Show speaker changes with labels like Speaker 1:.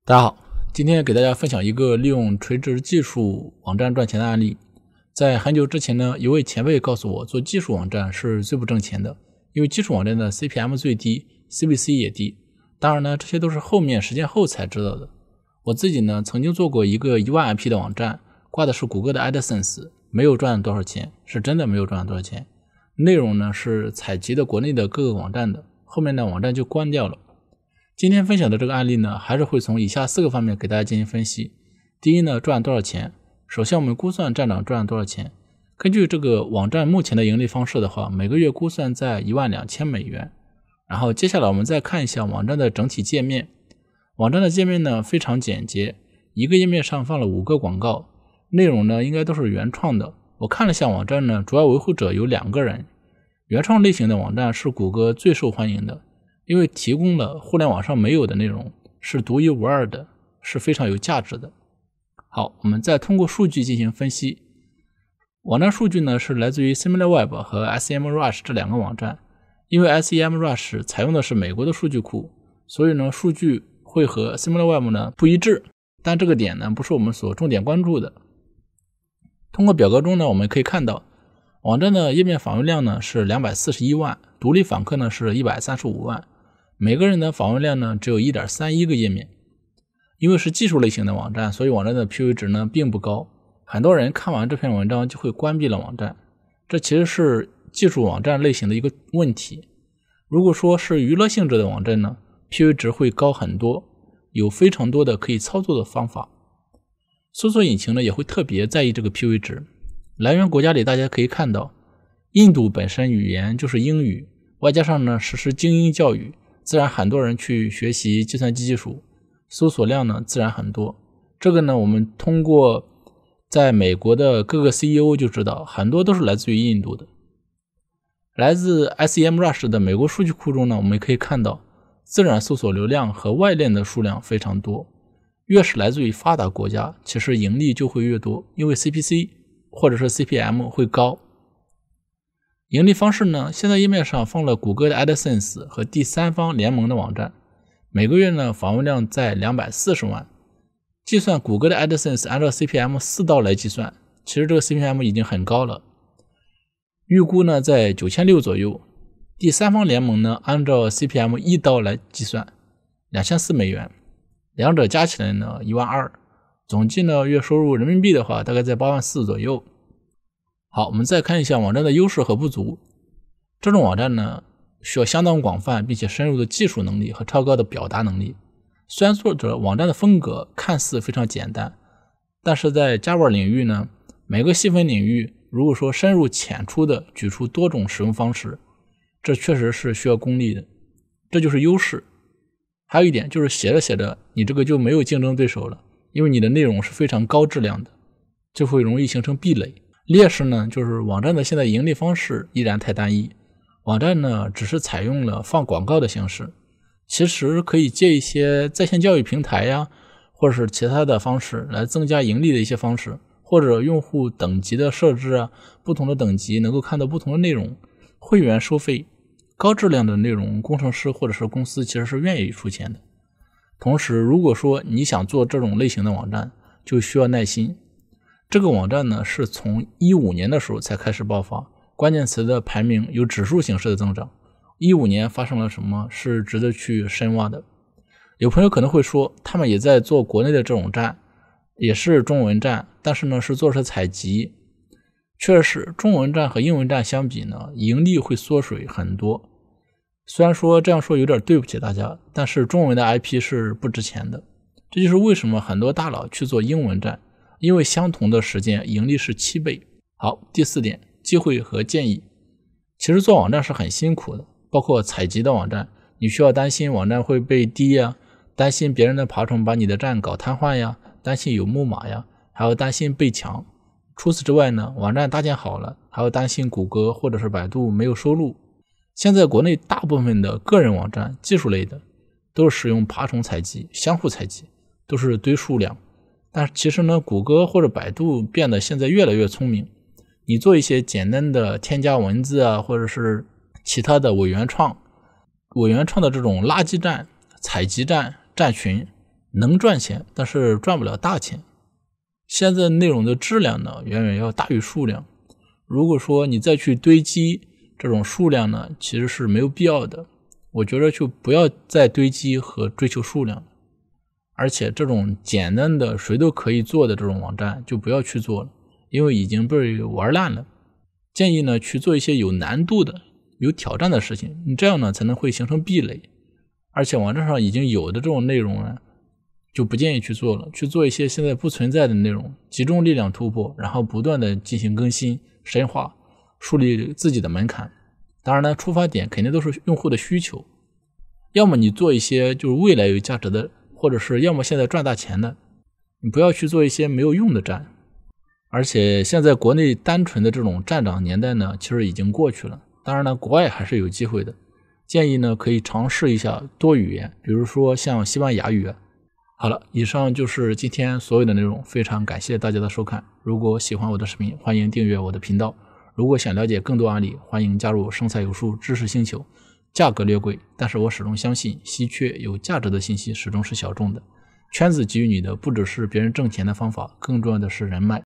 Speaker 1: 大家好，今天给大家分享一个利用垂直技术网站赚钱的案例。在很久之前呢，一位前辈告诉我，做技术网站是最不挣钱的，因为技术网站的 CPM 最低， CPC 也低。当然呢，这些都是后面实践后才知道的。我自己呢，曾经做过一个1万 IP 的网站，挂的是谷歌的 AdSense， 没有赚多少钱，是真的没有赚多少钱。内容呢是采集的国内的各个网站的，后面呢网站就关掉了。今天分享的这个案例呢，还是会从以下4个方面给大家进行分析。第一呢，赚多少钱？首先我们估算站长赚多少钱。根据这个网站目前的盈利方式的话，每个月估算在12000美元。然后接下来我们再看一下网站的整体界面。网站的界面呢非常简洁，一个页面上放了5个广告，内容呢应该都是原创的。我看了下网站呢，主要维护者有2个人。原创类型的网站是谷歌最受欢迎的，因为提供了互联网上没有的内容，是独一无二的，是非常有价值的。好，我们再通过数据进行分析。网站数据呢是来自于 SimilarWeb 和 SEMrush 这2个网站。因为 SEMrush 采用的是美国的数据库，所以呢数据会和 SimilarWeb 呢不一致，但这个点呢不是我们所重点关注的。通过表格中呢我们可以看到，网站的页面访问量呢是241万，独立访客呢是135万，每个人的访问量呢只有 1.31 个页面。因为是技术类型的网站，所以网站的 PV 值呢并不高，很多人看完这篇文章就会关闭了网站，这其实是技术网站类型的一个问题。如果说是娱乐性质的网站呢， PV 值会高很多，有非常多的可以操作的方法。搜索引擎呢也会特别在意这个 PV 值。来源国家里大家可以看到，印度本身语言就是英语，外加上呢实施精英教育，自然很多人去学习计算机技术，搜索量呢自然很多。这个呢我们通过在美国的各个 CEO 就知道，很多都是来自于印度的。来自 SEMrush 的美国数据库中呢，我们可以看到自然搜索流量和外链的数量非常多。越是来自于发达国家，其实盈利就会越多，因为 CPC 或者是 CPM 会高。盈利方式呢，现在页面上放了谷歌的 AdSense 和第三方联盟的网站，每个月呢访问量在240万。计算谷歌的 AdSense 按照 CPM 4刀来计算，其实这个 CPM 已经很高了，预估呢在9600左右。第三方联盟呢按照 CPM 1刀来计算，2400美元，两者加起来呢12000，总计呢月收入人民币的话大概在84000左右。好，我们再看一下网站的优势和不足。这种网站呢需要相当广泛并且深入的技术能力和超高的表达能力。虽然作者网站的风格看似非常简单，但是在 Java 领域呢，每个细分领域如果说深入浅出的举出多种使用方式，这确实是需要功力的，这就是优势。还有一点就是写着写着你这个就没有竞争对手了，因为你的内容是非常高质量的，就会容易形成壁垒。劣势呢就是网站的现在盈利方式依然太单一，网站呢只是采用了放广告的形式，其实可以借一些在线教育平台呀，或者是其他的方式来增加盈利的一些方式，或者用户等级的设置啊，不同的等级能够看到不同的内容，会员收费，高质量的内容工程师或者是公司其实是愿意出钱的。同时如果说你想做这种类型的网站，就需要耐心。这个网站呢是从15年的时候才开始爆发，关键词的排名有指数形式的增长。15年发生了什么是值得去深挖的。有朋友可能会说，他们也在做国内的这种站，也是中文站，但是呢是做的是采集。确实中文站和英文站相比呢，盈利会缩水很多。虽然说这样说有点对不起大家，但是中文的 IP 是不值钱的。这就是为什么很多大佬去做英文站，因为相同的时间盈利是7倍。好，第4点，机会和建议。其实做网站是很辛苦的，包括采集的网站，你需要担心网站会被低呀，担心别人的爬虫把你的站搞瘫痪呀，担心有木马呀，还要担心被抢。除此之外呢，网站搭建好了，还要担心谷歌或者是百度没有收录。现在国内大部分的个人网站技术类的都是使用爬虫采集、相互采集，都是堆数量。但是其实呢，谷歌或者百度变得现在越来越聪明，你做一些简单的添加文字啊，或者是其他的伪原创的这种垃圾站、采集站、站群，能赚钱，但是赚不了大钱。现在内容的质量呢，远远要大于数量。如果说你再去堆积这种数量呢，其实是没有必要的。我觉得就不要再堆积和追求数量，而且这种简单的谁都可以做的这种网站就不要去做了，因为已经被玩烂了。建议呢去做一些有难度的、有挑战的事情，你这样呢才能会形成壁垒。而且网站上已经有的这种内容呢，就不建议去做了，去做一些现在不存在的内容，集中力量突破，然后不断的进行更新、深化，树立自己的门槛。当然呢，出发点肯定都是用户的需求，要么你做一些就是未来有价值的，或者是要么现在赚大钱的，你不要去做一些没有用的站。而且现在国内单纯的这种站长年代呢，其实已经过去了。当然呢，国外还是有机会的，建议呢可以尝试一下多语言，比如说像西班牙语。好了，以上就是今天所有的内容，非常感谢大家的收看。如果喜欢我的视频，欢迎订阅我的频道。如果想了解更多案例，欢迎加入生财有术知识星球。价格略贵，但是我始终相信稀缺有价值的信息始终是小众的。圈子给予你的不只是别人挣钱的方法，更重要的是人脉。